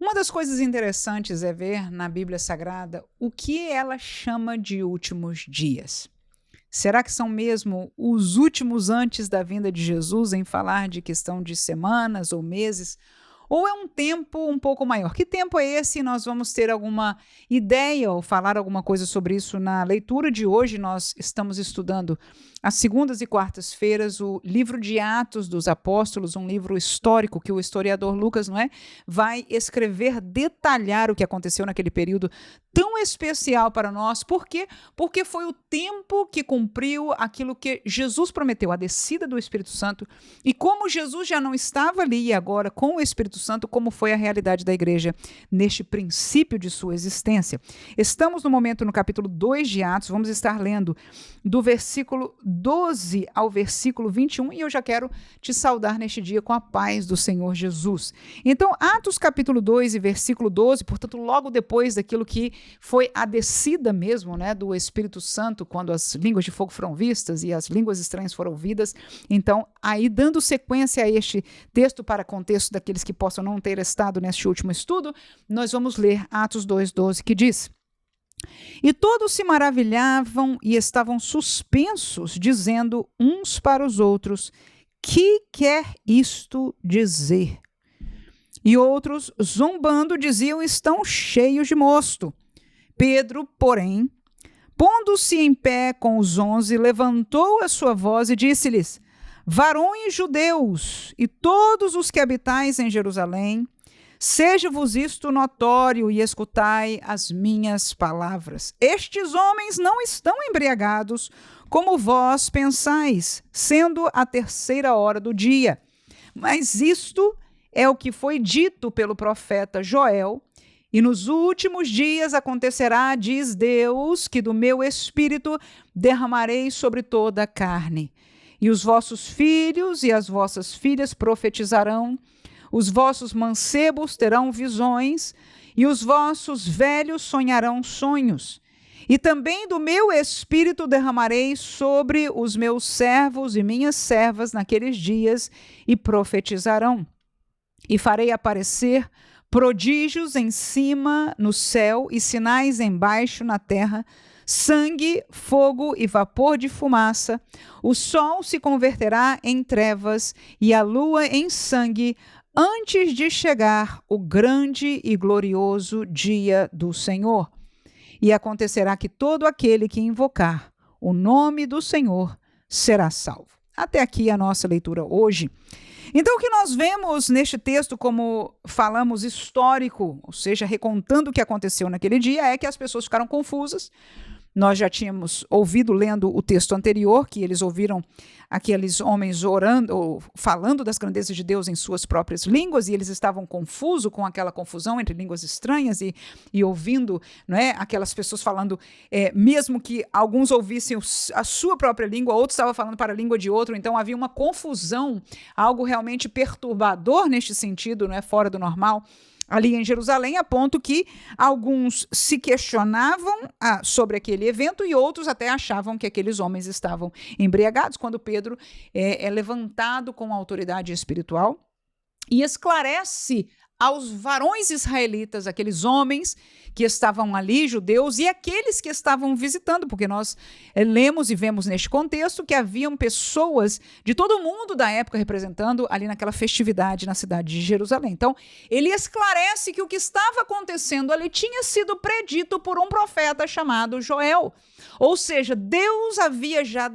Uma das coisas interessantes é ver na Bíblia Sagrada o que ela chama de últimos dias. Será que são mesmo os últimos antes da vinda de Jesus em falar de questão de semanas ou meses? Ou é um tempo um pouco maior? Que tempo é esse? Nós vamos ter alguma ideia ou falar alguma coisa sobre isso na leitura de hoje. Nós estamos estudando às segundas e quartas-feiras o livro de Atos dos Apóstolos, um livro histórico que o historiador Lucas, vai escrever, detalhar o que aconteceu naquele período tão especial para nós. Por quê? Porque foi o tempo que cumpriu aquilo que Jesus prometeu, a descida do Espírito Santo. E como Jesus já não estava ali e agora com o Espírito Santo, como foi a realidade da igreja neste princípio de sua existência. Estamos no momento no capítulo 2 de Atos, vamos estar lendo do versículo 12 ao versículo 21, e eu já quero te saudar neste dia com a paz do Senhor Jesus. Então, Atos capítulo 2 e versículo 12, portanto, logo depois daquilo que foi a descida mesmo, do Espírito Santo, quando as línguas de fogo foram vistas e as línguas estranhas foram ouvidas. Então, aí dando sequência a este texto para contexto daqueles que possam não ter estado neste último estudo, nós vamos ler Atos 2:12, que diz: E todos se maravilhavam e estavam suspensos, dizendo uns para os outros: Que quer isto dizer? E outros, zombando, diziam: Estão cheios de mosto. Pedro, porém, pondo-se em pé com os 11, levantou a sua voz e disse-lhes: Varões judeus e todos os que habitais em Jerusalém, seja-vos isto notório e escutai as minhas palavras. Estes homens não estão embriagados, como vós pensais, sendo a 3ª hora do dia. Mas isto é o que foi dito pelo profeta Joel. E nos últimos dias acontecerá, diz Deus, que do meu espírito derramarei sobre toda a carne. E os vossos filhos e as vossas filhas profetizarão, os vossos mancebos terão visões, e os vossos velhos sonharão sonhos. E também do meu espírito derramarei sobre os meus servos e minhas servas naqueles dias, e profetizarão. E farei aparecer prodígios em cima no céu e sinais embaixo na terra, sangue, fogo e vapor de fumaça. O sol se converterá em trevas e a lua em sangue, antes de chegar o grande e glorioso dia do Senhor. E acontecerá que todo aquele que invocar o nome do Senhor será salvo. Até aqui a nossa leitura hoje. Então, o que nós vemos neste texto, como falamos, histórico, ou seja, recontando o que aconteceu naquele dia, é que as pessoas ficaram confusas. Nós já tínhamos ouvido, lendo o texto anterior, que eles ouviram aqueles homens orando, ou falando das grandezas de Deus em suas próprias línguas, e eles estavam confusos com aquela confusão entre línguas estranhas e ouvindo, aquelas pessoas falando, mesmo que alguns ouvissem a sua própria língua, outros estavam falando para a língua de outro, então havia uma confusão, algo realmente perturbador neste sentido, fora do normal, ali em Jerusalém, a ponto que alguns se questionavam sobre aquele evento e outros até achavam que aqueles homens estavam embriagados, quando Pedro é levantado com autoridade espiritual e esclarece aos varões israelitas, aqueles homens que estavam ali, judeus, e aqueles que estavam visitando, porque nós lemos e vemos neste contexto que haviam pessoas de todo o mundo da época representando ali naquela festividade na cidade de Jerusalém. Então, ele esclarece que o que estava acontecendo ali tinha sido predito por um profeta chamado Joel. Ou seja, Deus havia já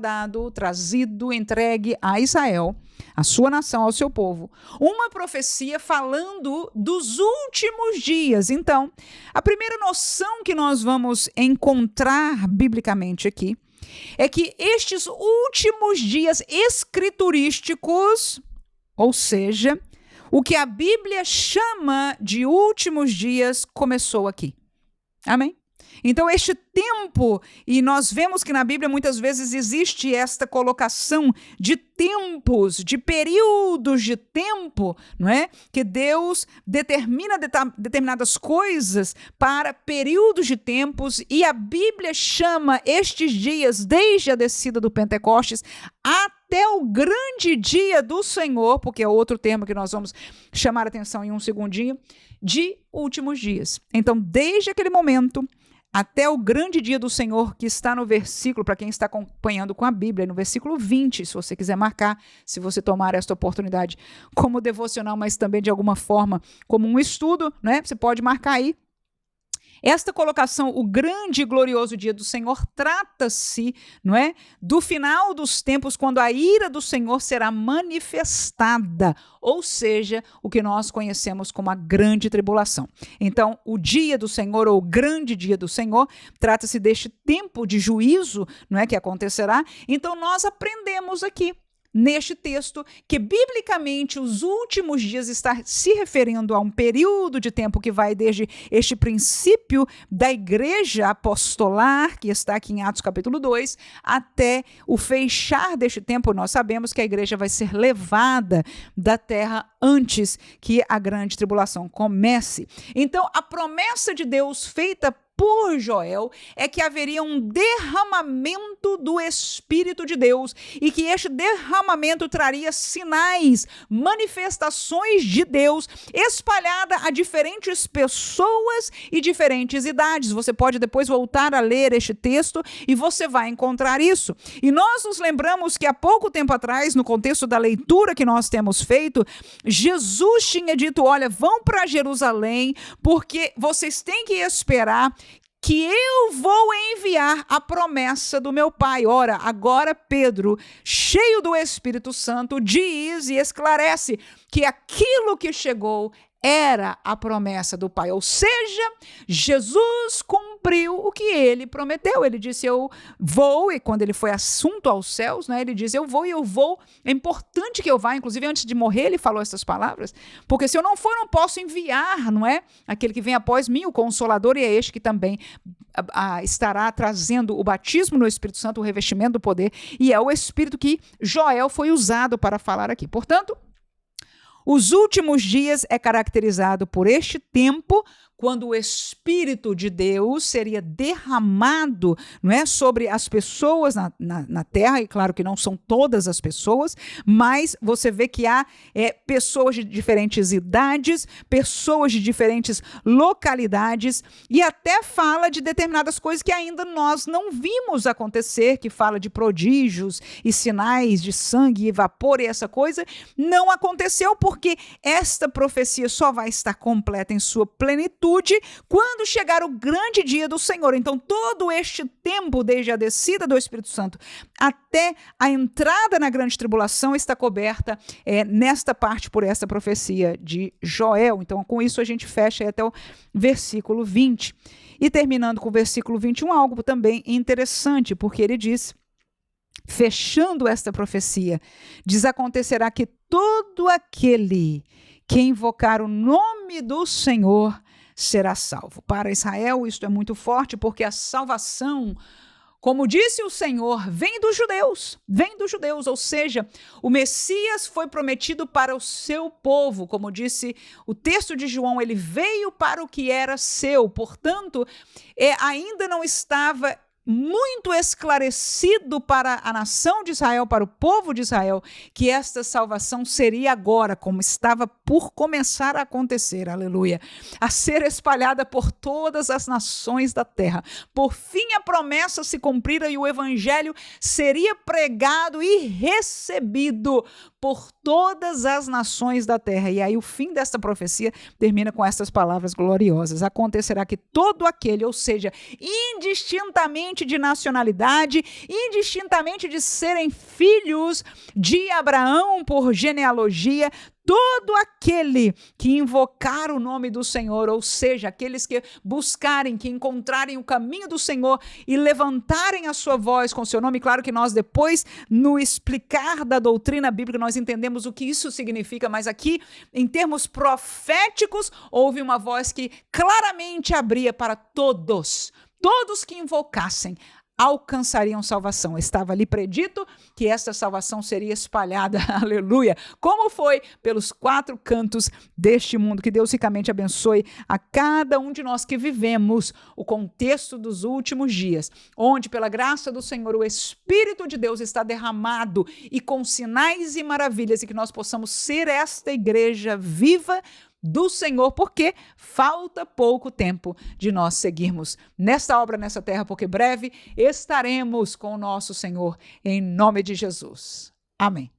trazido, entregue a Israel, a sua nação, ao seu povo, uma profecia falando dos últimos dias. Então, a primeira noção que nós vamos encontrar biblicamente aqui é que estes últimos dias escriturísticos, ou seja, o que a Bíblia chama de últimos dias, começou aqui. Amém? Então, este tempo, e nós vemos que na Bíblia muitas vezes existe esta colocação de tempos, de períodos de tempo, que Deus determina determinadas coisas para períodos de tempos, e a Bíblia chama estes dias, desde a descida do Pentecostes até até o grande dia do Senhor, porque é outro termo que nós vamos chamar a atenção em um segundinho, de últimos dias. Então, desde aquele momento até o grande dia do Senhor, que está no versículo, para quem está acompanhando com a Bíblia, no versículo 20, se você quiser marcar, se você tomar esta oportunidade como devocional, mas também de alguma forma como um estudo, né? Você pode marcar aí. Esta colocação, o grande e glorioso dia do Senhor, trata-se, não é, do final dos tempos, quando a ira do Senhor será manifestada, ou seja, o que nós conhecemos como a grande tribulação. Então, o dia do Senhor, ou o grande dia do Senhor, trata-se deste tempo de juízo, não é, que acontecerá. Então, nós aprendemos aqui, neste texto, que biblicamente os últimos dias está se referindo a um período de tempo que vai desde este princípio da igreja apostolar, que está aqui em Atos capítulo 2, até o fechar deste tempo. Nós sabemos que a igreja vai ser levada da terra antes que a grande tribulação comece. Então, a promessa de Deus feita por Joel é que haveria um derramamento do Espírito de Deus e que este derramamento traria sinais, manifestações de Deus espalhada a diferentes pessoas e diferentes idades. Você pode depois voltar a ler este texto e você vai encontrar isso. E nós nos lembramos que há pouco tempo atrás, no contexto da leitura que nós temos feito, Jesus tinha dito: olha, vão para Jerusalém porque vocês têm que esperar que eu vou enviar a promessa do meu Pai. Ora, agora Pedro, cheio do Espírito Santo, diz e esclarece que aquilo que chegou era a promessa do Pai. Ou seja, Jesus cumpriu o que ele prometeu. Ele disse: eu vou, e quando ele foi assunto aos céus, né, ele diz: eu vou e eu vou. É importante que eu vá. Inclusive, antes de morrer, ele falou essas palavras, porque se eu não for, eu não posso enviar, não é? Aquele que vem após mim, o Consolador, e é este que também estará trazendo o batismo no Espírito Santo, o revestimento do poder, e é o Espírito que Joel foi usado para falar aqui. Portanto, os últimos dias é caracterizado por este tempo quando o Espírito de Deus seria derramado, não é, sobre as pessoas na terra, e claro que não são todas as pessoas, mas você vê que há pessoas de diferentes idades, pessoas de diferentes localidades, e até fala de determinadas coisas que ainda nós não vimos acontecer, que fala de prodígios e sinais de sangue e vapor, e essa coisa não aconteceu, porque esta profecia só vai estar completa em sua plenitude quando chegar o grande dia do Senhor. Então, todo este tempo, desde a descida do Espírito Santo até a entrada na grande tribulação, está coberta nesta parte por esta profecia de Joel. Então, com isso, a gente fecha aí até o versículo 20. E terminando com o versículo 21, algo também interessante, porque ele diz, fechando esta profecia, diz: acontecerá que todo aquele que invocar o nome do Senhor será salvo. Para Israel, isto é muito forte, porque a salvação, como disse o Senhor, vem dos judeus, ou seja, o Messias foi prometido para o seu povo, como disse o texto de João, ele veio para o que era seu, portanto, ainda não estava muito esclarecido para a nação de Israel, para o povo de Israel, que esta salvação seria agora, como estava por começar a acontecer, aleluia, a ser espalhada por todas as nações da terra. Por fim, a promessa se cumprira e o evangelho seria pregado e recebido por todas as nações da terra. E aí o fim desta profecia termina com estas palavras gloriosas: acontecerá que todo aquele, ou seja, indistintamente de nacionalidade, indistintamente de serem filhos de Abraão por genealogia, todo aquele que invocar o nome do Senhor, ou seja, aqueles que buscarem, que encontrarem o caminho do Senhor e levantarem a sua voz com o seu nome. Claro que nós depois, no explicar da doutrina bíblica, nós entendemos o que isso significa, mas aqui, em termos proféticos, houve uma voz que claramente abria para todos que invocassem alcançariam salvação. Estava ali predito que esta salvação seria espalhada, aleluia, como foi pelos 4 cantos deste mundo. Que Deus ricamente abençoe a cada um de nós que vivemos o contexto dos últimos dias, onde pela graça do Senhor o Espírito de Deus está derramado e com sinais e maravilhas, e que nós possamos ser esta igreja viva do Senhor, porque falta pouco tempo de nós seguirmos nesta obra, nessa terra, porque breve estaremos com o nosso Senhor, em nome de Jesus. Amém.